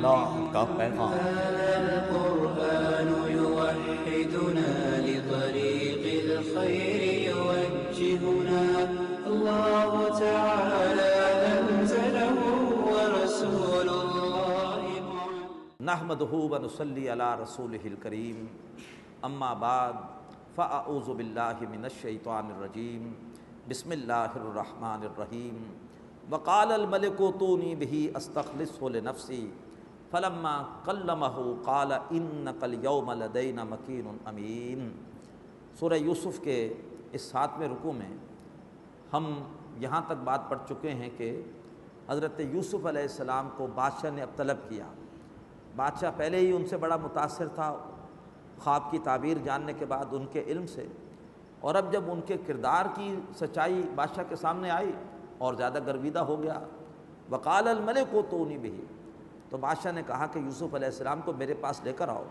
اللہ کا پیغام۔ هذا القرآن يوحدنا لطريق الخير يوجهنا الله تعالى أنزله ورسول الله نحمدہ ونصلی علی رسولہ الکریم، اما بعد فاعوذ باللہ من الشیطان الرجیم، بسم اللہ الرحمن الرحیم۔ وقال الملک ائتونی بہ استخلصہ لنفسی فلما کلمہ قال انک الیوم لدینا مکین امین۔ سورہ یوسف کے اس 7ویں رکوع میں ہم یہاں تک بات پڑھ چکے ہیں کہ حضرت یوسف علیہ السلام کو بادشاہ نے اب طلب کیا۔ بادشاہ پہلے ہی ان سے بڑا متاثر تھا خواب کی تعبیر جاننے کے بعد ان کے علم سے، اور اب جب ان کے کردار کی سچائی بادشاہ کے سامنے آئی اور زیادہ گرویدہ ہو گیا۔ وقال الملک ائتونی بہ، تو بادشاہ نے کہا کہ یوسف علیہ السلام کو میرے پاس لے کر آؤ،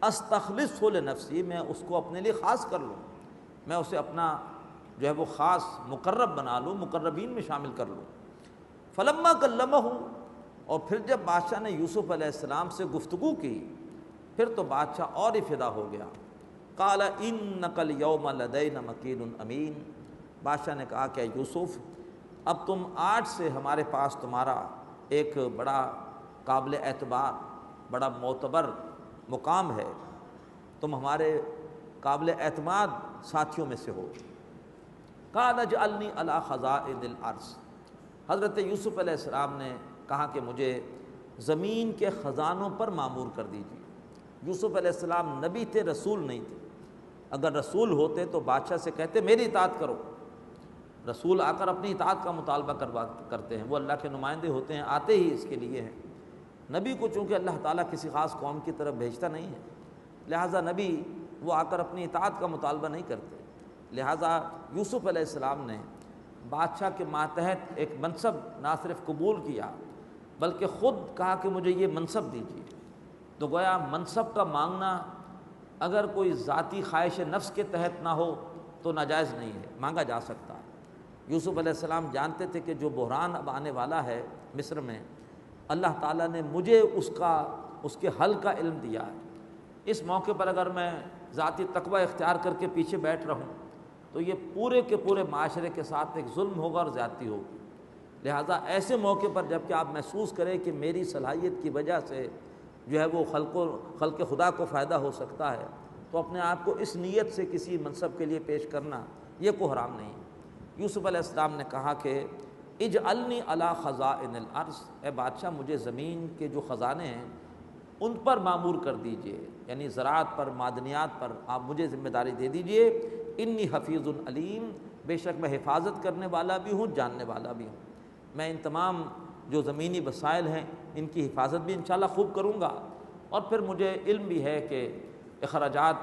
استخلصہ لنفسی، میں اس کو اپنے لیے خاص کر لوں، میں اسے اپنا جو ہے وہ خاص مقرب بنا لوں، مقربین میں شامل کر لوں۔ فلما کلمہ، اور پھر جب بادشاہ نے یوسف علیہ السلام سے گفتگو کی پھر تو بادشاہ اور ہی فدا ہو گیا۔ قال انک الیوم لدینا مکین امین، بادشاہ نے کہا کہ یوسف اب تم آج سے ہمارے پاس تمہارا ایک بڑا قابل اعتبار، بڑا معتبر مقام ہے، تم ہمارے قابل اعتماد ساتھیوں میں سے ہو۔ قال اجعلنی علی خزائن الارض، حضرت یوسف علیہ السلام نے کہا کہ مجھے زمین کے خزانوں پر مامور کر دیجیے۔ یوسف علیہ السلام نبی تھے، رسول نہیں تھے۔ اگر رسول ہوتے تو بادشاہ سے کہتے میری اطاعت کرو، رسول آ کر اپنی اطاعت کا مطالبہ کرتے ہیں، وہ اللہ کے نمائندے ہوتے ہیں، آتے ہی اس کے لیے ہیں۔ نبی کو چونکہ اللہ تعالیٰ کسی خاص قوم کی طرف بھیجتا نہیں ہے، لہٰذا نبی وہ آ کر اپنی اطاعت کا مطالبہ نہیں کرتے۔ لہٰذا یوسف علیہ السلام نے بادشاہ کے ماتحت ایک منصب نہ صرف قبول کیا بلکہ خود کہا کہ مجھے یہ منصب دیجیے۔ تو گویا منصب کا مانگنا اگر کوئی ذاتی خواہش نفس کے تحت نہ ہو تو ناجائز نہیں ہے، مانگا جا سکتا ہے۔ یوسف علیہ السلام جانتے تھے کہ جو بحران اب آنے والا ہے مصر میں، اللہ تعالیٰ نے مجھے اس کے حل کا علم دیا ہے۔ اس موقع پر اگر میں ذاتی تقوی اختیار کر کے پیچھے بیٹھ رہوں تو یہ پورے کے پورے معاشرے کے ساتھ ایک ظلم ہوگا اور زیادتی ہوگی۔ لہٰذا ایسے موقع پر جب کہ آپ محسوس کریں کہ میری صلاحیت کی وجہ سے جو ہے وہ خلق خدا کو فائدہ ہو سکتا ہے، تو اپنے آپ کو اس نیت سے کسی منصب کے لیے پیش کرنا یہ کوئی حرام نہیں۔ یوسف علیہ السلام نے کہا کہ اجعلنی علی خزائن الارض، اے بادشاہ مجھے زمین کے جو خزانے ہیں ان پر مامور کر دیجئے، یعنی زراعت پر، معدنیات پر آپ مجھے ذمہ داری دے دیجئے۔ انی حفیظ علیم، بے شک میں حفاظت کرنے والا بھی ہوں، جاننے والا بھی ہوں۔ میں ان تمام جو زمینی وسائل ہیں ان کی حفاظت بھی انشاءاللہ خوب کروں گا، اور پھر مجھے علم بھی ہے کہ اخراجات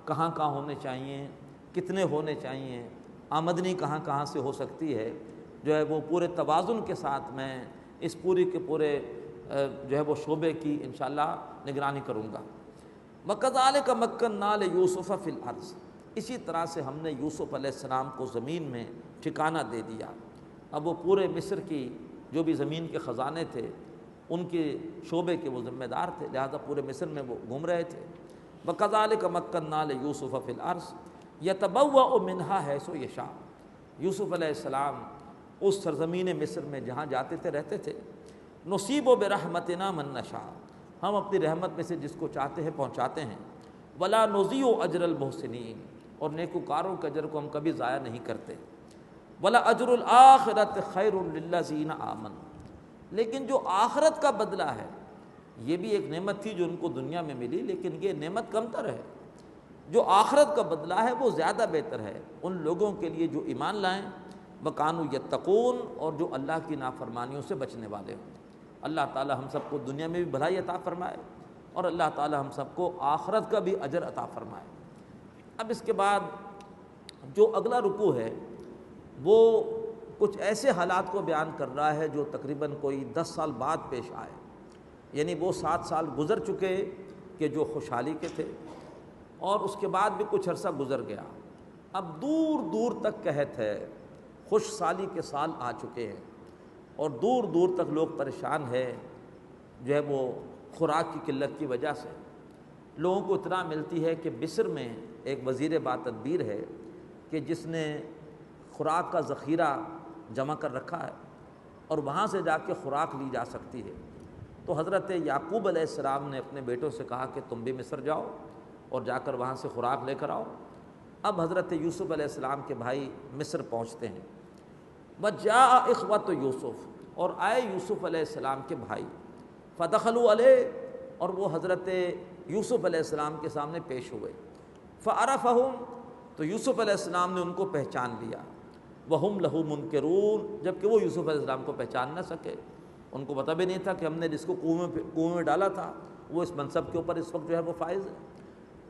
کہاں کہاں ہونے چاہیے، کتنے ہونے چاہیے، آمدنی کہاں کہاں سے ہو سکتی ہے، جو ہے وہ پورے توازن کے ساتھ میں اس پوری کے پورے جو ہے وہ شعبے کی انشاءاللہ نگرانی کروں گا۔ وَكَذَلِكَ مَكَّنَّا لِيُوسُفَ فِي الْأَرْضِ، اسی طرح سے ہم نے یوسف علیہ السلام کو زمین میں ٹھکانہ دے دیا۔ اب وہ پورے مصر کی جو بھی زمین کے خزانے تھے ان کے شعبے کے وہ ذمہ دار تھے، لہذا پورے مصر میں وہ گھوم رہے تھے۔ وَكَذَلِكَ مَكَّنَّا لِيُوسُفَ فِي الْأَرْضِ يَتَبَوَّأُ مِنْهَا حَيْثُ يَشَاءُ، یوسف علیہ السلام اس سرزمین مصر میں جہاں جاتے تھے رہتے تھے۔ نُصِيبُ بِرَحْمَتِنَا مَن نَّشَاءُ، ہم اپنی رحمت میں سے جس کو چاہتے ہیں پہنچاتے ہیں۔ وَلَا نُضِيعُ أَجْرَ الْمُحْسِنِينَ، اور نیکوکاروں کے اجر کو ہم کبھی ضائع نہیں کرتے۔ وَلَا أَجْرُ الْآخِرَةِ خَيْرٌ لِلَّذِينَ آمَنُوا، لیکن جو آخرت کا بدلہ ہے یہ بھی ایک نعمت تھی جو ان کو دنیا میں ملی، لیکن یہ نعمت کمتر ہے۔ جو آخرت کا بدلہ ہے وہ زیادہ بہتر ہے ان لوگوں کے لیے جو ایمان لائیں، وَكَانُوا يَتَّقُونَ، اور جو اللہ کی نافرمانیوں سے بچنے والے ہوں۔ اللہ تعالی ہم سب کو دنیا میں بھی بھلائی عطا فرمائے اور اللہ تعالی ہم سب کو آخرت کا بھی اجر عطا فرمائے۔ اب اس کے بعد جو اگلا رکوع ہے وہ کچھ ایسے حالات کو بیان کر رہا ہے جو تقریباً کوئی 10 سال بعد پیش آئے، یعنی وہ 7 سال گزر چکے کہ جو خوشحالی کے تھے، اور اس کے بعد بھی کچھ عرصہ گزر گیا۔ اب دور دور تک قحط ہے، خوش سالی کے سال آ چکے ہیں، اور دور دور تک لوگ پریشان ہیں، جو ہے وہ خوراک کی قلت کی وجہ سے لوگوں کو اطلاع ملتی ہے کہ مصر میں ایک وزیر باتدبیر ہے کہ جس نے خوراک کا ذخیرہ جمع کر رکھا ہے اور وہاں سے جا کے خوراک لی جا سکتی ہے۔ تو حضرت یعقوب علیہ السلام نے اپنے بیٹوں سے کہا کہ تم بھی مصر جاؤ اور جا کر وہاں سے خوراک لے کر آؤ۔ اب حضرت یوسف علیہ السلام کے بھائی مصر پہنچتے ہیں۔ وجاء اخوۃ یوسف، اور آئے یوسف علیہ السلام کے بھائی، فدخلوا علیہ، اور وہ حضرت یوسف علیہ السلام کے سامنے پیش ہوئے۔ فعرفہم، تو یوسف علیہ السلام نے ان کو پہچان لیا۔ وہم لہ منکرون، جبکہ وہ یوسف علیہ السلام کو پہچان نہ سکے، ان کو پتہ بھی نہیں تھا کہ ہم نے جس کو کنویں میں ڈالا تھا وہ اس منصب کے اوپر اس وقت جو ہے وہ فائز ہے۔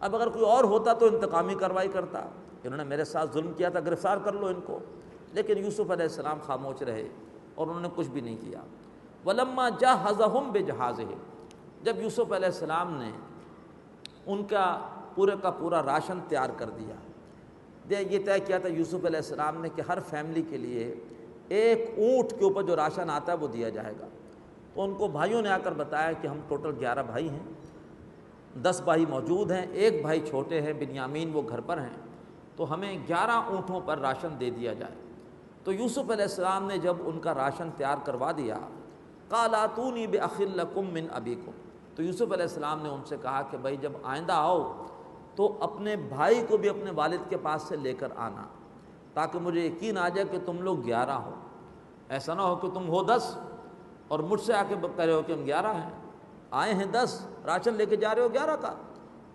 اب اگر کوئی اور ہوتا تو انتقامی کارروائی کرتا، انہوں نے میرے ساتھ ظلم کیا تھا، گرفتار کر لو ان کو، لیکن یوسف علیہ السلام خاموش رہے اور انہوں نے کچھ بھی نہیں کیا۔ وَلَمَّا جَهَّزَهُمْ بِجَهَازِهِ، جب یوسف علیہ السلام نے ان کا پورا راشن تیار کر دیا، یہ طے کیا تھا یوسف علیہ السلام نے کہ ہر فیملی کے لیے ایک اونٹ کے اوپر جو راشن آتا ہے وہ دیا جائے گا۔ تو ان کو بھائیوں نے آ کر بتایا کہ ہم ٹوٹل 11 بھائی ہیں، 10 بھائی موجود ہیں، ایک بھائی چھوٹے ہیں بنیامین، وہ گھر پر ہیں، تو ہمیں 11 اونٹوں پر راشن دے دیا جائے۔ تو یوسف علیہ السلام نے جب ان کا راشن تیار کروا دیا، قال اتونی بأخ لکم من ابیکم، تو یوسف علیہ السلام نے ان سے کہا کہ بھائی جب آئندہ آؤ تو اپنے بھائی کو بھی اپنے والد کے پاس سے لے کر آنا، تاکہ مجھے یقین آ جائے کہ تم لوگ 11 ہو، ایسا نہ ہو کہ تم ہو 10 اور مجھ سے آ کے کہہ رہے ہو کہ ہم 11 ہیں، آئے ہیں 10، راشن لے کے جا رہے ہو 11 کا۔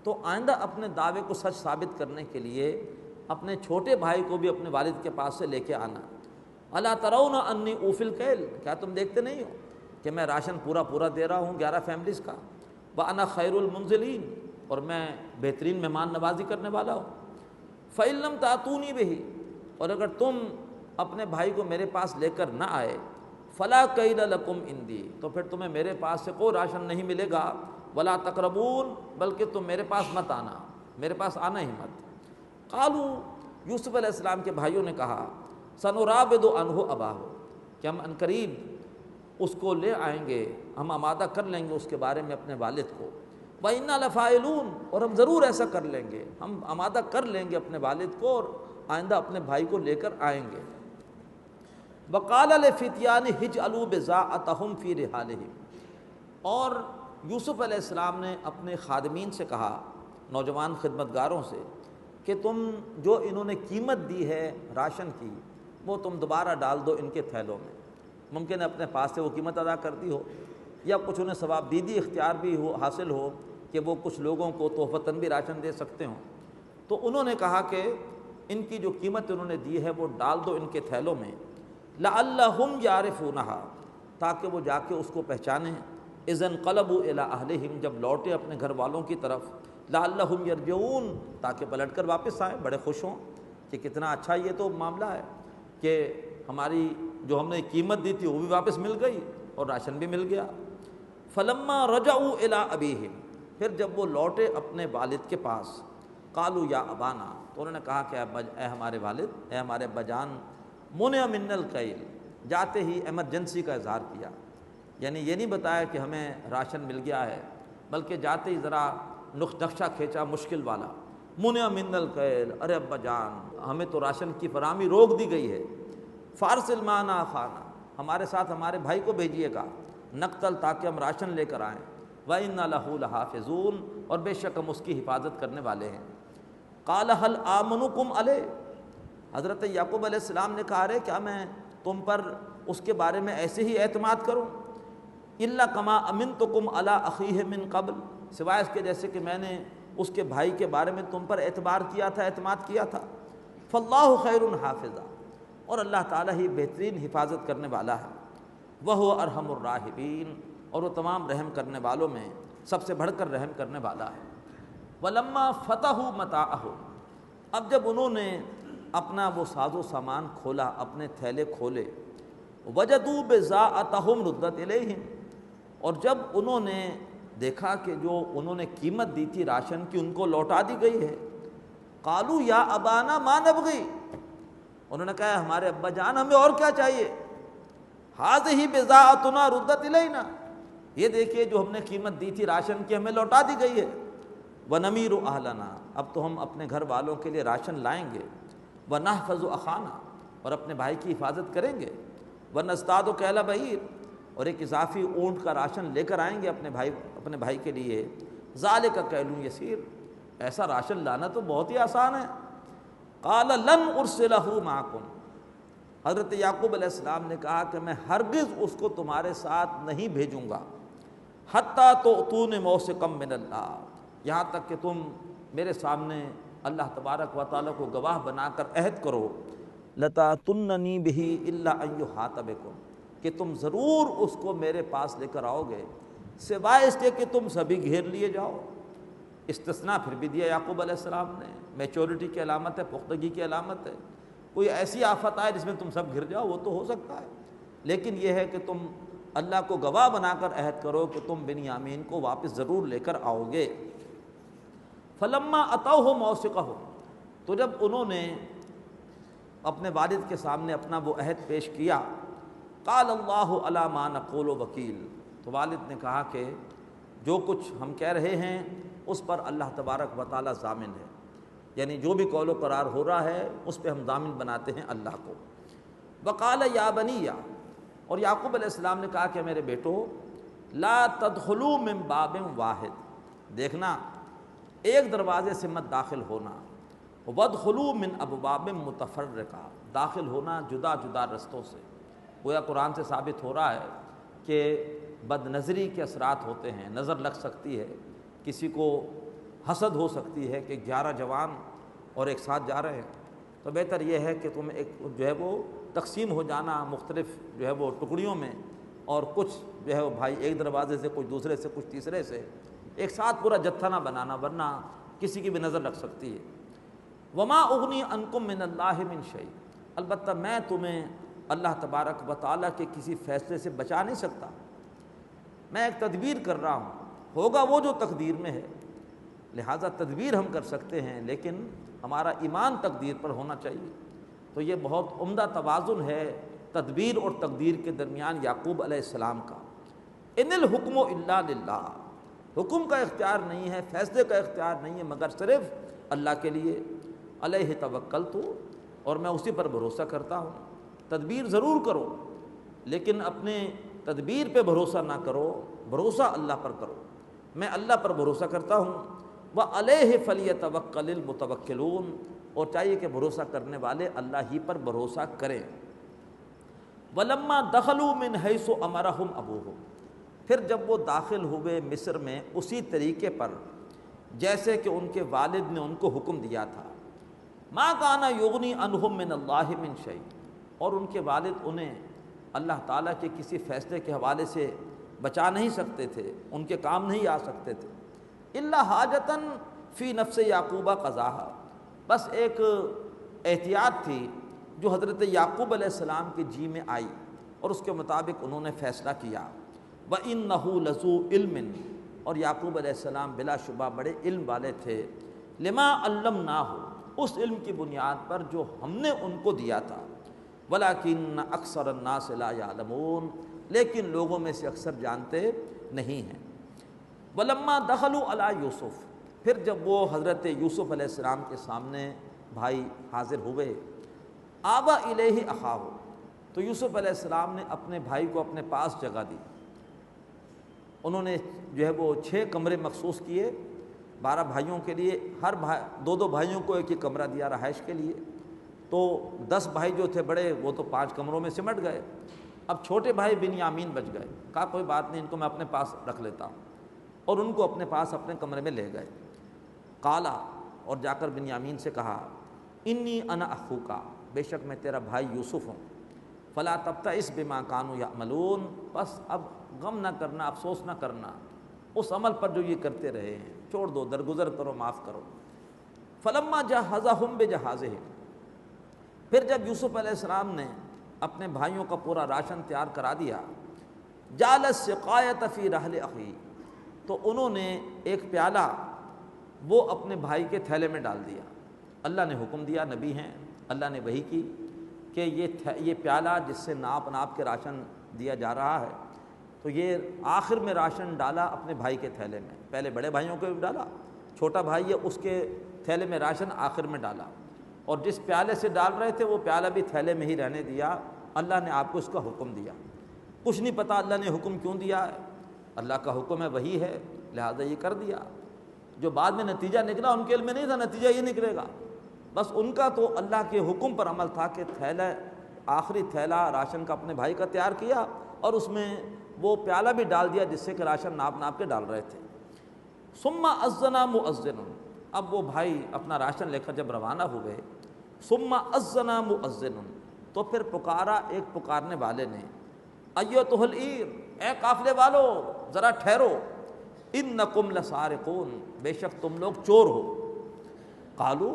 تو آئندہ اپنے دعوے کو سچ ثابت کرنے کے لیے اپنے چھوٹے بھائی کو بھی اپنے والد کے پاس سے لے کے آنا۔ الا ترون انی اوفی الکیل، کیا تم دیکھتے نہیں ہو کہ میں راشن پورا دے رہا ہوں 11 فیملیز کا، وانا خیر المنزلین، اور میں بہترین مہمان نوازی کرنے والا ہوں۔ فإن لم تأتونی بہ، اور اگر تم اپنے بھائی کو میرے پاس لے کر نہ آئے، فلا کید لکم عندی، تو پھر تمہیں میرے پاس سے کوئی راشن نہیں ملے گا، ولا تقربون، بلکہ تم میرے پاس مت آنا، میرے پاس آنا ہی مت۔ قالوا، یوسف علیہ السلام کے بھائیوں نے کہا، سنرابد عنہ اباہ، کہ ہم عنقریب اس کو لے آئیں گے، ہم آمادہ کر لیں گے اس کے بارے میں اپنے والد کو، وَإِنَّا لَفَاعِلُونَ، اور ہم ضرور ایسا کر لیں گے، ہم آمادہ کر لیں گے اپنے والد کو اور آئندہ اپنے بھائی کو لے کر آئیں گے۔ وَقَالَ لِفِتْيَانِهِ اجْعَلُوا بِضَاعَتَهُمْ فِي رِحَالِهِمْ، اور یوسف علیہ السلام نے اپنے خادمین سے کہا، نوجوان خدمتگاروں سے، کہ تم جو انہوں نے قیمت دی ہے راشن کی وہ تم دوبارہ ڈال دو ان کے تھیلوں میں۔ ممکن ہے اپنے پاس سے وہ قیمت ادا کر دی ہو، یا کچھ انہیں ثواب دیدی اختیار بھی ہو، حاصل ہو کہ وہ کچھ لوگوں کو تحفتاً بھی راشن دے سکتے ہوں۔ تو انہوں نے کہا کہ ان کی جو قیمت انہوں نے دی ہے وہ ڈال دو ان کے تھیلوں میں، لعلہم یعرفونہا، تاکہ وہ جا کے اس کو پہچانیں، اذا انقلبوا الی اہلہم، جب لوٹے اپنے گھر والوں کی طرف، لعلہم یرجعون، تاکہ پلٹ کر واپس آئیں، بڑے خوش ہوں کہ کتنا اچھا یہ تو معاملہ ہے کہ ہماری جو ہم نے قیمت دی تھی وہ بھی واپس مل گئی اور راشن بھی مل گیا۔ فلما رجعوا الی ابیہم، پھر جب وہ لوٹے اپنے والد کے پاس، قالوا یا ابانا، تو انہوں نے کہا کہ اے ہمارے والد، اے ہمارے ابا جان، منع من الکیل، جاتے ہی ایمرجنسی کا اظہار کیا، یعنی یہ نہیں بتایا کہ ہمیں راشن مل گیا ہے، بلکہ جاتے ہی ذرا نقشہ کھینچا مشکل والا، منع من الکیل، ارے ابا جان ہمیں تو راشن کی فراہمی روک دی گئی ہے، فارسل معنا اخانا، ہمارے ساتھ ہمارے بھائی کو بھیجیے گا، نقتل، تاکہ ہم راشن لے کر آئیں، وَإِنَّا لَهُ لَحَافِظُونَ، اور بے شک ہم اس کی حفاظت کرنے والے ہیں۔ قَالَ هَلْ آمَنُكُمْ عَلَيْهِ، حضرت یعقوب علیہ السلام نے کہا، رہے کیا میں تم پر اس کے بارے میں ایسے ہی اعتماد کروں، إِلَّا كَمَا أَمِنْتُكُمْ عَلَىٰ أَخِيهِ مِنْ قَبْلِ، سوائے اس کے جیسے کہ میں نے اس کے بھائی کے بارے میں تم پر اعتبار کیا تھا، اعتماد کیا تھا۔ فَاللَّهُ خَيْرٌ حَافِظًا، اور اللہ تعالیٰ ہی بہترین حفاظت کرنے والا ہے، وَهُوَ أَرْحَمُ الرَّاحِمِينَ، اور وہ تمام رحم کرنے والوں میں سب سے بڑھ کر رحم کرنے والا ہے۔ وَلَمَّا فَتَحُوا مَتَاعَهُمْ، اب جب انہوں نے اپنا وہ ساز و سامان کھولا، اپنے تھیلے کھولے، وَجَدُوا بِضَاعَتَهُمْ رُدَّتْ إِلَيْهِمْ، اور جب انہوں نے دیکھا کہ جو انہوں نے قیمت دی تھی راشن کی ان کو لوٹا دی گئی ہے، قالوا یا ابانا ما نبغی، انہوں نے کہا ہمارے ابا جان ہمیں اور کیا چاہیے، هذه بضاعتنا ردت الینا، یہ دیکھیے جو ہم نے قیمت دی تھی راشن کی ہمیں لوٹا دی گئی ہے۔ وَنَمِيرُ أَهْلَنَا، اب تو ہم اپنے گھر والوں کے لیے راشن لائیں گے۔ وَنَحْفَظُ أَخَانَا، اور اپنے بھائی کی حفاظت کریں گے۔ وَنَزْدَادُ كَيْلَ بَعِيرٍ، اور ایک اضافی اونٹ کا راشن لے کر آئیں گے اپنے بھائی کے لیے۔ ذَلِكَ كَيْلٌ يَسِيرٌ، ایسا راشن لانا تو بہت ہی آسان ہے۔ قَالَ لَنْ أُرْسِلَهُ مَعَكُمْ، حضرت یعقوب علیہ السلام نے کہا کہ میں ہرگز اس کو تمہارے ساتھ نہیں بھیجوں گا، حتیٰ تؤتون موثقا من اللہ، یہاں تک کہ تم میرے سامنے اللہ تبارک و تعالیٰ کو گواہ بنا کر عہد کرو، لَتَأْتُنَّنِي بِهِ إِلَّا أَن يُحَاطَ بِكُمْ، کہ تم ضرور اس کو میرے پاس لے کر آؤ گے سوائے اس کے کہ تم سبھی گھیر لیے جاؤ۔ استثناء پھر بھی دیا یعقوب علیہ السلام نے، میچورٹی کی علامت ہے، پختگی کی علامت ہے۔ کوئی ایسی آفت آئے جس میں تم سب گر جاؤ وہ تو ہو سکتا ہے، لیکن یہ ہے کہ تم اللہ کو گواہ بنا کر عہد کرو کہ تم بنیامین کو واپس ضرور لے کر آؤ گے۔ فَلَمَّا أَتَوْهُ مَوْثِقَهُ، تو جب انہوں نے اپنے والد کے سامنے اپنا وہ عہد پیش کیا، قال اللہ علی ما نقول وکیل، تو والد نے کہا کہ جو کچھ ہم کہہ رہے ہیں اس پر اللہ تبارک و تعالیٰ ضامن ہے، یعنی جو بھی قول و قرار ہو رہا ہے اس پہ ہم ضامن بناتے ہیں اللہ کو۔ وقال یا بنی، اور یعقوب علیہ السلام نے کہا کہ میرے بیٹو، لا تدخلوا من باب واحد، دیکھنا ایک دروازے سے مت داخل ہونا، وادخلوا من ابواب متفرقہ، داخل ہونا جدا جدا رستوں سے۔ گویا قرآن سے ثابت ہو رہا ہے کہ بد نظری کے اثرات ہوتے ہیں، نظر لگ سکتی ہے، کسی کو حسد ہو سکتی ہے کہ 11 جوان اور ایک ساتھ جا رہے ہیں، تو بہتر یہ ہے کہ تم ایک جو ہے وہ تقسیم ہو جانا مختلف جو ہے وہ ٹکڑیوں میں، اور کچھ جو ہے وہ بھائی ایک دروازے سے، کچھ دوسرے سے، کچھ تیسرے سے، ایک ساتھ پورا جتھا نہ بنانا ورنہ کسی کی بھی نظر لگ سکتی ہے۔ وما اغنی عنکم من اللہ من شیء، البتہ میں تمہیں اللہ تبارک و تعالیٰ کے کسی فیصلے سے بچا نہیں سکتا، میں ایک تدبیر کر رہا ہوں، ہوگا وہ جو تقدیر میں ہے، لہٰذا تدبیر ہم کر سکتے ہیں لیکن ہمارا ایمان تقدیر پر ہونا چاہیے۔ تو یہ بہت عمدہ توازن ہے تدبیر اور تقدیر کے درمیان یعقوب علیہ السلام کا۔ ان الحکم الا للہ، حکم کا اختیار نہیں ہے، فیصلے کا اختیار نہیں ہے مگر صرف اللہ کے لیے۔ علیہ توکلت، اور میں اسی پر بھروسہ کرتا ہوں۔ تدبیر ضرور کرو لیکن اپنے تدبیر پہ بھروسہ نہ کرو، بھروسہ اللہ پر کرو۔ میں اللہ پر بھروسہ کرتا ہوں۔ وعلیہ فلیتوکل المتوکلون، اور چاہیے کہ بھروسہ کرنے والے اللہ ہی پر بھروسہ کریں۔ ولما دخلوا من حیث امرہم ابوہم، پھر جب وہ داخل ہوئے مصر میں اسی طریقے پر جیسے کہ ان کے والد نے ان کو حکم دیا تھا۔ ما کان یغنی عنہم من اللہ من شیء، اور ان کے والد انہیں اللہ تعالیٰ کے کسی فیصلے کے حوالے سے بچا نہیں سکتے تھے، ان کے کام نہیں آ سکتے تھے۔ الا حاجتاً فی نفس یعقوب قضاہا، بس ایک احتیاط تھی جو حضرت یعقوب علیہ السلام کے جی میں آئی اور اس کے مطابق انہوں نے فیصلہ کیا۔ وَإِنَّهُ لَذُو عِلْمٍ، اور یعقوب علیہ السلام بلا شبہ بڑے علم والے تھے، لما علمناہ، اس علم کی بنیاد پر جو ہم نے ان کو دیا تھا۔ ولیکن اکثر الناس لا یعلمون، لیکن لوگوں میں سے اکثر جانتے نہیں ہیں۔ ولما دخلوا علی یوسف، پھر جب وہ حضرت یوسف علیہ السلام کے سامنے بھائی حاضر ہوئے، آبا الیہ اخاہ، تو یوسف علیہ السلام نے اپنے بھائی کو اپنے پاس جگہ دی۔ انہوں نے جو ہے وہ 6 کمرے مخصوص کیے 12 بھائیوں کے لیے، ہر دو بھائیوں کو ایک کمرہ دیا رہائش کے لیے۔ تو 10 بھائی جو تھے بڑے وہ تو 5 کمروں میں سمٹ گئے، اب چھوٹے بھائی بنیامین بچ گئے۔ کہا کوئی بات نہیں، ان کو میں اپنے پاس رکھ لیتا ہوں، اور ان کو اپنے پاس اپنے کمرے میں لے گئے۔ قالا، اور جا کر بنیامین سے کہا، انی انا اخوکا، بے شک میں تیرا بھائی یوسف ہوں، فلا تبتئس بما کانوا یعملون، بس اب غم نہ کرنا، افسوس نہ کرنا اس عمل پر جو یہ کرتے رہے ہیں، چھوڑ دو، درگزر کرو، معاف کرو۔ فلما جہزہم بجہازہم، پھر جب یوسف علیہ السلام نے اپنے بھائیوں کا پورا راشن تیار کرا دیا، جعل السقایۃ فی رحل اخی، تو انہوں نے ایک پیالہ وہ اپنے بھائی کے تھیلے میں ڈال دیا۔ اللہ نے حکم دیا، نبی ہیں، اللہ نے وحی کی کہ یہ پیالہ جس سے ناپ کے راشن دیا جا رہا ہے، تو یہ آخر میں راشن ڈالا اپنے بھائی کے تھیلے میں، پہلے بڑے بھائیوں کو بھی ڈالا، چھوٹا بھائی ہے اس کے تھیلے میں راشن آخر میں ڈالا، اور جس پیالے سے ڈال رہے تھے وہ پیالہ بھی تھیلے میں ہی رہنے دیا۔ اللہ نے آپ کو اس کا حکم دیا، کچھ نہیں پتہ اللہ نے حکم کیوں دیا ہے، اللہ کا حکم ہے وہی ہے لہٰذا یہ کر دیا۔ جو بعد میں نتیجہ نکلا ان کے علم میں نہیں تھا نتیجہ یہ نکلے گا، بس ان کا تو اللہ کے حکم پر عمل تھا کہ تھیلا، آخری تھیلا راشن کا اپنے بھائی کا تیار کیا اور اس میں وہ پیالہ بھی ڈال دیا جس سے کہ راشن ناپ ناپ کے ڈال رہے تھے۔ ثم اذن مؤذن، اب وہ بھائی اپنا راشن لے کر جب روانہ ہوئے، ثم اذن مؤذن، تو پھر پکارا ایک پکارنے والے نے، ایتھا العیر، اے قافلے والو ذرا ٹھہرو، انکم لسارقون، بے شک تم لوگ چور ہو۔ قالو،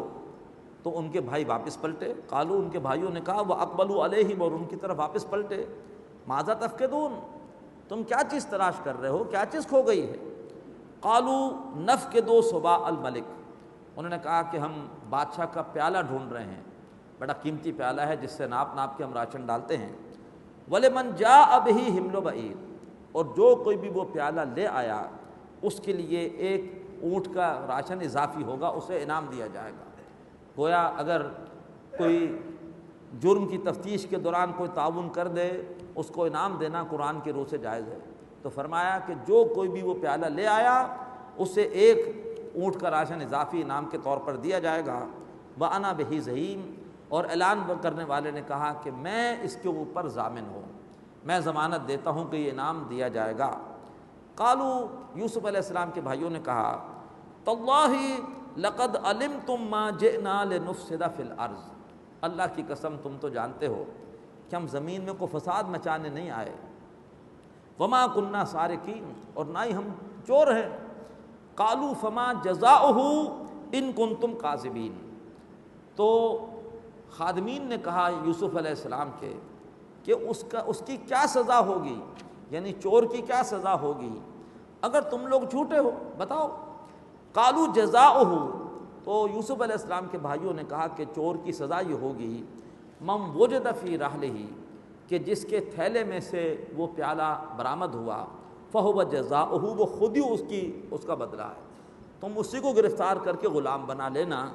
تو ان کے بھائی واپس پلٹے، قالو ان کے بھائیوں نے کہا، واقبلوا علیہم، اور ان کی طرف واپس پلٹے، ماذا تفقدون، تم کیا چیز تلاش کر رہے ہو، کیا چیز کھو گئی ہے؟ قالو نفقد صباع الملک، انہوں نے کہا کہ ہم بادشاہ کا پیالہ ڈھونڈ رہے ہیں، بڑا قیمتی پیالہ ہے جس سے ناپ ناپ کے ہم راشن ڈالتے ہیں۔ وَلِمَنْ جَاءَ بِهِ حِمْلُ بَعِيرٍ، اور جو کوئی بھی وہ پیالہ لے آیا اس کے لیے ایک اونٹ کا راشن اضافی ہوگا، اسے انعام دیا جائے گا۔ گویا اگر کوئی جرم کی تفتیش کے دوران کوئی تعاون کر دے اس کو انعام دینا قرآن کے روح سے جائز ہے، تو فرمایا کہ جو کوئی بھی وہ پیالہ لے آیا اسے ایک اونٹ کا راشن اضافی انعام کے طور پر دیا جائے گا۔ وَأَنَا بِهِ زَعِيمٌ، اور اعلان کرنے والے نے کہا کہ میں اس کے اوپر ضامن ہوں، میں ضمانت دیتا ہوں کہ یہ انعام دیا جائے گا۔ قالو، یوسف علیہ السلام کے بھائیوں نے کہا، تاللہ لقد علمتم ما جئنا لنفسد فی الارض، اللہ کی قسم تم تو جانتے ہو کہ ہم زمین میں کوئی فساد مچانے نہیں آئے، وما کننا سارقین، اور نہ ہی ہم چور ہیں۔ قالوا فما جزاؤہ ان کنتم کاذبین، تو خادمین نے کہا یوسف علیہ السلام کے کہ اس کی کیا سزا ہوگی، یعنی چور کی کیا سزا ہوگی اگر تم لوگ جھوٹے ہو، بتاؤ۔ قالوا جزاؤہ، تو یوسف علیہ السلام کے بھائیوں نے کہا کہ چور کی سزا یہ ہوگی، من وجد فی رحلہ، کہ جس کے تھیلے میں سے وہ پیالہ برآمد ہوا، فہو جزاؤہ، وہ خود ہی اس کا بدلہ ہے، تم اسی کو گرفتار کر کے غلام بنا لینا۔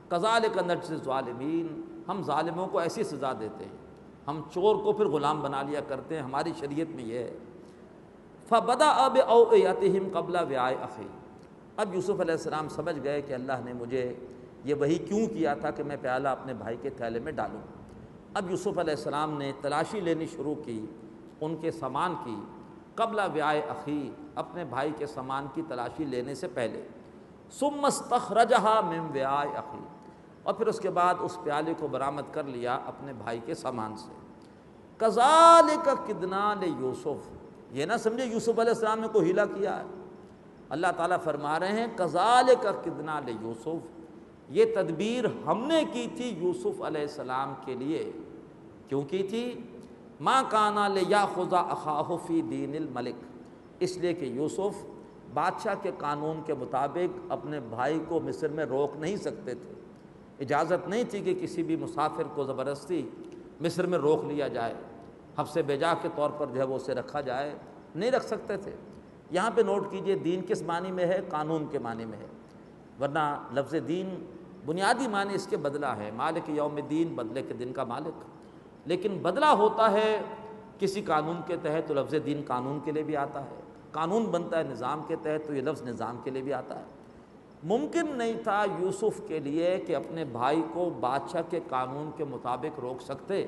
کذالک نجزی الظالمین، ہم ظالموں کو ایسی سزا دیتے ہیں، ہم چور کو پھر غلام بنا لیا کرتے ہیں، ہماری شریعت میں یہ ہے۔ فبدأ بأوعیتہم قبل وعاء اخی، اب یوسف علیہ السلام سمجھ گئے کہ اللہ نے مجھے یہ وحی کیوں کیا تھا کہ میں پیالہ اپنے بھائی کے تھیلے میں ڈالوں۔ اب یوسف علیہ السلام نے تلاشی لینی شروع کی ان کے سامان کی، قبل وعاء اخی، اپنے بھائی کے سامان کی تلاشی لینے سے پہلے۔ ثم استخرجہا من وعاء اخی، اور پھر اس کے بعد اس پیالے کو برآمد کر لیا اپنے بھائی کے سامان سے۔ کذالک کدنا لیوسف، یہ نہ سمجھے یوسف علیہ السلام نے کوئی ہیلا کیا ہے، اللہ تعالیٰ فرما رہے ہیں کذالک کدنا لیوسف، یہ تدبیر ہم نے کی تھی یوسف علیہ السلام کے لیے۔ کیوں کی تھی؟ ما کان لیاخذ اخاہ فی دین الملک، اس لیے کہ یوسف بادشاہ کے قانون کے مطابق اپنے بھائی کو مصر میں روک نہیں سکتے تھے، اجازت نہیں تھی کہ کسی بھی مسافر کو زبردستی مصر میں روک لیا جائے، حبس بیجا کے طور پر جو ہے وہ اسے رکھا جائے، نہیں رکھ سکتے تھے۔ یہاں پہ نوٹ کیجئے دین کس معنی میں ہے؟ قانون کے معنی میں ہے، ورنہ لفظ دین بنیادی معنی اس کے بدلہ ہے، مالک یوم الدین، بدلے کے دن کا مالک، لیکن بدلہ ہوتا ہے کسی قانون کے تحت تو لفظ دین قانون کے لیے بھی آتا ہے، قانون بنتا ہے نظام کے تحت تو یہ لفظ نظام کے لیے بھی آتا ہے۔ ممکن نہیں تھا یوسف کے لیے کہ اپنے بھائی کو بادشاہ کے قانون کے مطابق روک سکتے،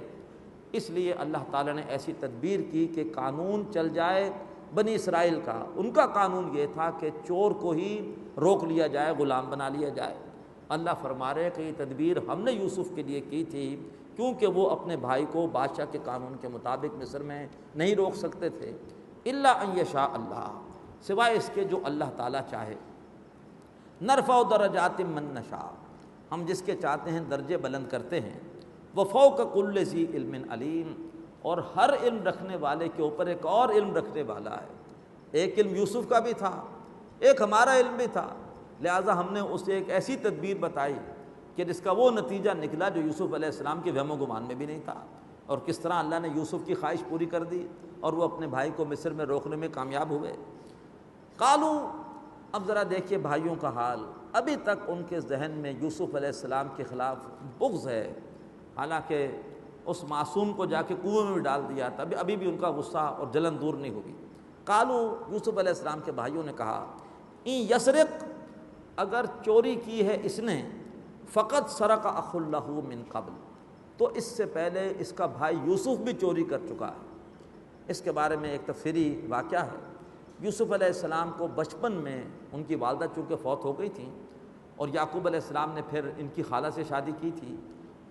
اس لیے اللہ تعالیٰ نے ایسی تدبیر کی کہ قانون چل جائے بنی اسرائیل کا، ان کا قانون یہ تھا کہ چور کو ہی روک لیا جائے، غلام بنا لیا جائے۔ اللہ فرما رہے کہ یہ تدبیر ہم نے یوسف کے لیے کی تھی کیونکہ وہ اپنے بھائی کو بادشاہ کے قانون کے مطابق مصر میں نہیں روک سکتے تھے، الا ان یشاء اللہ، سوائے اس کے جو اللہ تعالیٰ چاہے۔ نرفع درجات من نشاء، ہم جس کے چاہتے ہیں درجے بلند کرتے ہیں۔ وفوق کل ذی علم علیم، اور ہر علم رکھنے والے کے اوپر ایک اور علم رکھنے والا ہے۔ ایک علم یوسف کا بھی تھا، ایک ہمارا علم بھی تھا، لہٰذا ہم نے اسے ایک ایسی تدبیر بتائی کہ جس کا وہ نتیجہ نکلا جو یوسف علیہ السلام کے وہم و گمان میں بھی نہیں تھا۔ اور کس طرح اللہ نے یوسف کی خواہش پوری کر دی اور وہ اپنے بھائی کو مصر میں روکنے میں کامیاب ہوئے۔ قالو، اب ذرا دیکھیے بھائیوں کا حال، ابھی تک ان کے ذہن میں یوسف علیہ السلام کے خلاف بغض ہے، حالانکہ اس معصوم کو جا کے کنویں میں بھی ڈال دیا تھا، ابھی بھی ان کا غصہ اور جلن دور نہیں ہوئی۔ قالو، یوسف علیہ السلام کے بھائیوں نے کہا، این یسرق، اگر چوری کی ہے اس نے، فقط سرق اخ لہ من قبل، تو اس سے پہلے اس کا بھائی یوسف بھی چوری کر چکا ہے۔ اس کے بارے میں ایک تفصیلی واقعہ ہے۔ یوسف علیہ السلام کو بچپن میں ان کی والدہ چونکہ فوت ہو گئی تھیں اور یعقوب علیہ السلام نے پھر ان کی خالہ سے شادی کی تھی،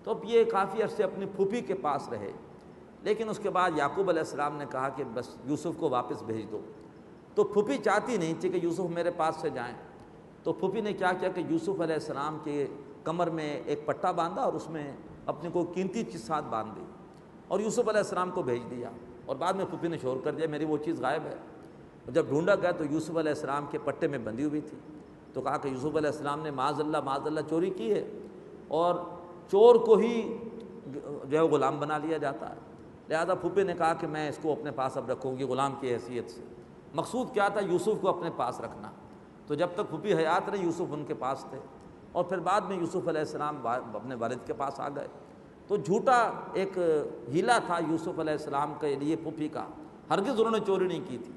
تو اب یہ کافی عرصے اپنی پھوپھی کے پاس رہے، لیکن اس کے بعد یعقوب علیہ السلام نے کہا کہ بس یوسف کو واپس بھیج دو، تو پھوپھی چاہتی نہیں تھی کہ یوسف میرے پاس سے جائیں، تو پھوپھی نے کیا کیا کہ یوسف علیہ السلام کے کمر میں ایک پٹا باندھا اور اس میں اپنی کوئی قیمتی چیز ساتھ باندھ دی اور یوسف علیہ السلام کو بھیج دیا، اور بعد میں پھوپھی نے شور کر دیا میری وہ چیز غائب ہے۔ جب ڈھونڈا گیا تو یوسف علیہ السلام کے پٹے میں بندھی ہوئی تھی، تو کہا کہ یوسف علیہ السلام نے معاذ اللہ چوری کی ہے، اور چور کو ہی جو ہے غلام بنا لیا جاتا ہے، لہذا پھوپھی نے کہا کہ میں اس کو اپنے پاس اب رکھوں گی غلام کی حیثیت سے۔ مقصود کیا تھا؟ یوسف کو اپنے پاس رکھنا۔ تو جب تک پھوپھی حیات رہی یوسف ان کے پاس تھے، اور پھر بعد میں یوسف علیہ السلام اپنے والد کے پاس آ گئے، تو جھوٹا ایک ہیلا تھا یوسف علیہ السلام کے لیے پھوپھی کا، ہرگز انہوں نے چوری نہیں کی تھی،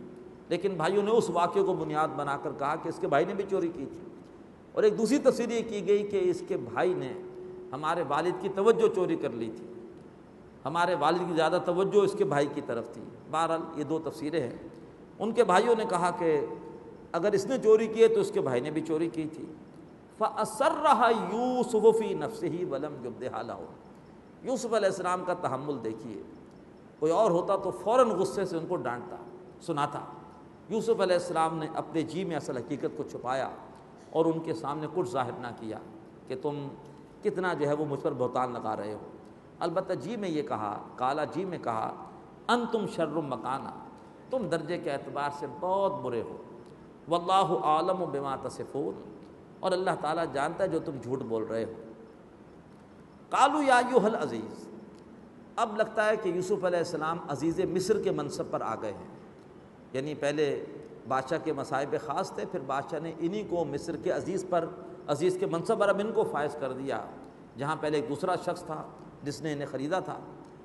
لیکن بھائیوں نے اس واقعے کو بنیاد بنا کر کہا کہ اس کے بھائی نے بھی چوری کی تھی۔ اور ایک دوسری تفسیر یہ کی گئی کہ اس کے بھائی نے ہمارے والد کی توجہ چوری کر لی تھی، ہمارے والد کی زیادہ توجہ اس کے بھائی کی طرف تھی۔ بہرحال یہ دو تفسیریں ہیں۔ ان کے بھائیوں نے کہا کہ اگر اس نے چوری کی ہے تو اس کے بھائی نے بھی چوری کی تھی۔ فَأَسَرَّهَا يُوسُفُ فِي نَفْسِهِ وَلَمْ يُبْدِهَا لَهُ، یوسف علیہ السلام کا تحمل دیکھیے، کوئی اور ہوتا تو فوراً غصے سے ان کو ڈانٹتا سناتا، یوسف علیہ السلام نے اپنے جی میں اصل حقیقت کو چھپایا اور ان کے سامنے کچھ ظاہر نہ کیا کہ تم کتنا جو ہے وہ مجھ پر بہتان لگا رہے ہو۔ البتہ جی میں یہ کہا، کالا جی میں کہا، انتم شر مکانا، تم درجے کے اعتبار سے بہت برے ہو، واللہ عالم بما تصفون، اور اللہ تعالیٰ جانتا ہے جو تم جھوٹ بول رہے ہو۔ قالوا یا ایھا العزیز، اب لگتا ہے کہ یوسف علیہ السلام عزیز مصر کے منصب پر آ گئے ہیں، یعنی پہلے بادشاہ کے مصائب خاص تھے، پھر بادشاہ نے انہی کو مصر کے عزیز کے منصب پر اب ان کو فائز کر دیا، جہاں پہلے ایک دوسرا شخص تھا جس نے انہیں خریدا تھا،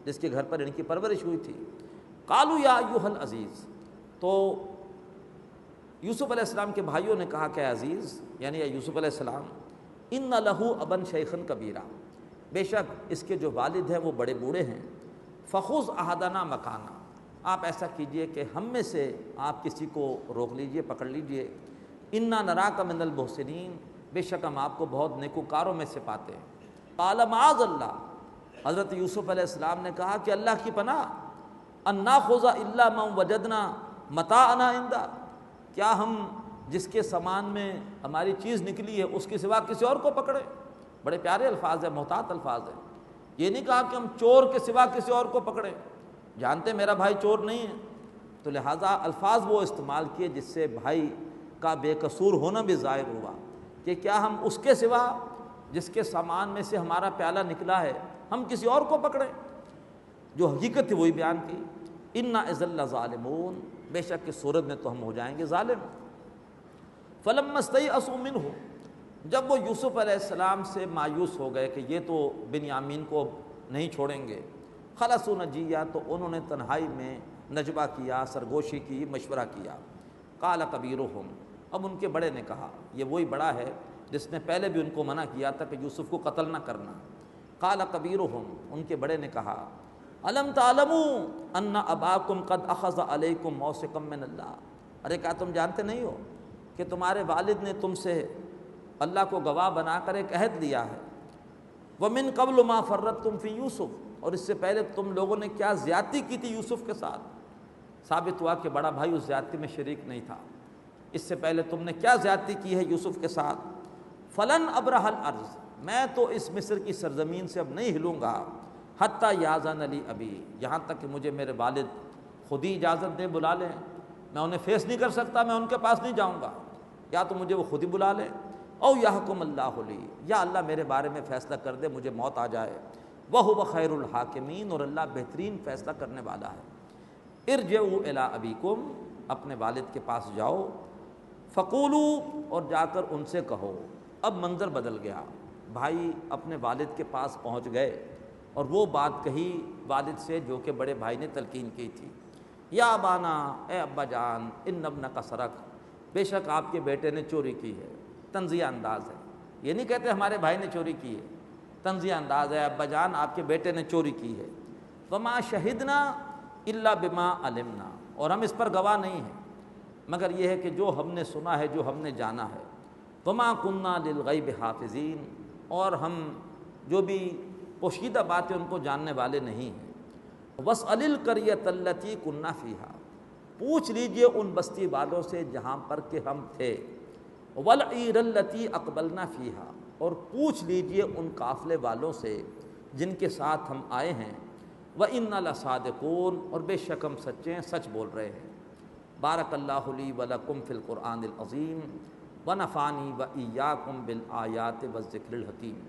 جس کے گھر پر ان کی پرورش ہوئی تھی۔ قالوا یا ایھا العزیز، تو یوسف علیہ السلام کے بھائیوں نے کہا کہ عزیز، یعنی یوسف علیہ السلام، ان لہ ابا شیخا کبیرا، بے شک اس کے جو والد ہیں وہ بڑے بوڑھے ہیں، فخذ احدنا مکانا، آپ ایسا کیجئے کہ ہم میں سے آپ کسی کو روک لیجئے، پکڑ لیجئے، انا نراک من المحسنین، بے شک ہم آپ کو بہت نیکوکاروں میں سے پاتے ہیں۔ قال معاذ اللہ، حضرت یوسف علیہ السلام نے کہا کہ اللہ کی پناہ، ان ناخذ الا من وجدنا متاعنا عنده، کیا ہم جس کے سامان میں ہماری چیز نکلی ہے اس کے سوا کسی اور کو پکڑے؟ بڑے پیارے الفاظ ہیں، محتاط الفاظ ہیں۔ یہ نہیں کہا کہ ہم چور کے سوا کسی اور کو پکڑیں، جانتے میرا بھائی چور نہیں ہے، تو لہٰذا الفاظ وہ استعمال کیے جس سے بھائی کا بے قصور ہونا بھی ظاہر ہوا، کہ کیا ہم اس کے سوا جس کے سامان میں سے ہمارا پیالہ نکلا ہے ہم کسی اور کو پکڑیں؟ جو حقیقت تھی وہی بیان کی، انا اذا لظالمون، بے شک اس صورت میں تو ہم ہو جائیں گے ظالم۔ فلما استیئسوا منہ، جب وہ یوسف علیہ السلام سے مایوس ہو گئے کہ یہ تو بنیامین کو نہیں چھوڑیں گے، خلصوا نجیہ، تو انہوں نے تنہائی میں نجوہ کیا، سرگوشی کی، مشورہ کیا۔ قال کبیرہم، اب ان کے بڑے نے کہا، یہ وہی بڑا ہے جس نے پہلے بھی ان کو منع کیا تھا کہ یوسف کو قتل نہ کرنا۔ قال کبیرہم، ان کے بڑے نے کہا، الم تعلموا ان اباکم قد اخذ علیکم موثقا من اللہ، ارے کیا تم جانتے نہیں ہو کہ تمہارے والد نے تم سے اللہ کو گواہ بنا کر ایک عہد لیا ہے، ومن قبل ما فرطتم فی یوسف، اور اس سے پہلے تم لوگوں نے کیا زیادتی کی تھی یوسف کے ساتھ، ثابت ہوا کہ بڑا بھائی اس زیادتی میں شریک نہیں تھا، اس سے پہلے تم نے کیا زیادتی کی ہے یوسف کے ساتھ۔ فلن ابرح الارض، میں تو اس مصر کی سرزمین سے اب نہیں ہلوں گا، حتیٰ یاذن لی ابی، یہاں تک کہ مجھے میرے والد خود ہی اجازت دیں، بلا لیں، میں انہیں فیس نہیں کر سکتا، میں ان کے پاس نہیں جاؤں گا، یا تو مجھے وہ خود ہی بلا لیں، او یحکم اللہ لی، یا اللہ میرے بارے میں فیصلہ کر دے، مجھے موت آ جائے، وَهُوَ خَيْرُ الْحَاكِمِينَ، اور اللہ بہترین فیصلہ کرنے والا ہے۔ ارجعوا الی ابیکم، اپنے والد کے پاس جاؤ، فقولوا، اور جا کر ان سے کہو۔ اب منظر بدل گیا، بھائی اپنے والد کے پاس پہنچ گئے اور وہ بات کہی والد سے جو کہ بڑے بھائی نے تلقین کی تھی، یا ابانا، اے ابا جان، ان ابنک سرق، بے شک آپ کے بیٹے نے چوری کی ہے۔ طنزیہ انداز ہے، یہ نہیں کہتے ہمارے بھائی نے چوری کی ہے، طنزیہ انداز ہے، ابا جان آپ کے بیٹے نے چوری کی ہے۔ وما شہدنا الا بما علمنا، اور ہم اس پر گواہ نہیں ہیں مگر یہ ہے کہ جو ہم نے سنا ہے، جو ہم نے جانا ہے۔ وما کننا للغیب حافظین، اور ہم جو بھی پوشیدہ باتیں ان کو جاننے والے نہیں ہیں۔ واسأل القریۃ التی کنا فیہا، پوچھ لیجئے ان بستی والوں سے جہاں پر کہ ہم تھے۔ والعیر التی اقبلنا فیہا، اور پوچھ لیجئے ان قافلے والوں سے جن کے ساتھ ہم آئے ہیں۔ وإنا لصادقون، اور بے شک ہم سچے ہیں، سچ بول رہے ہیں۔ بارک اللہ لی ولکم فی القرآن العظیم ونفعنی وإیاکم بالآیات والذکر الحکیم۔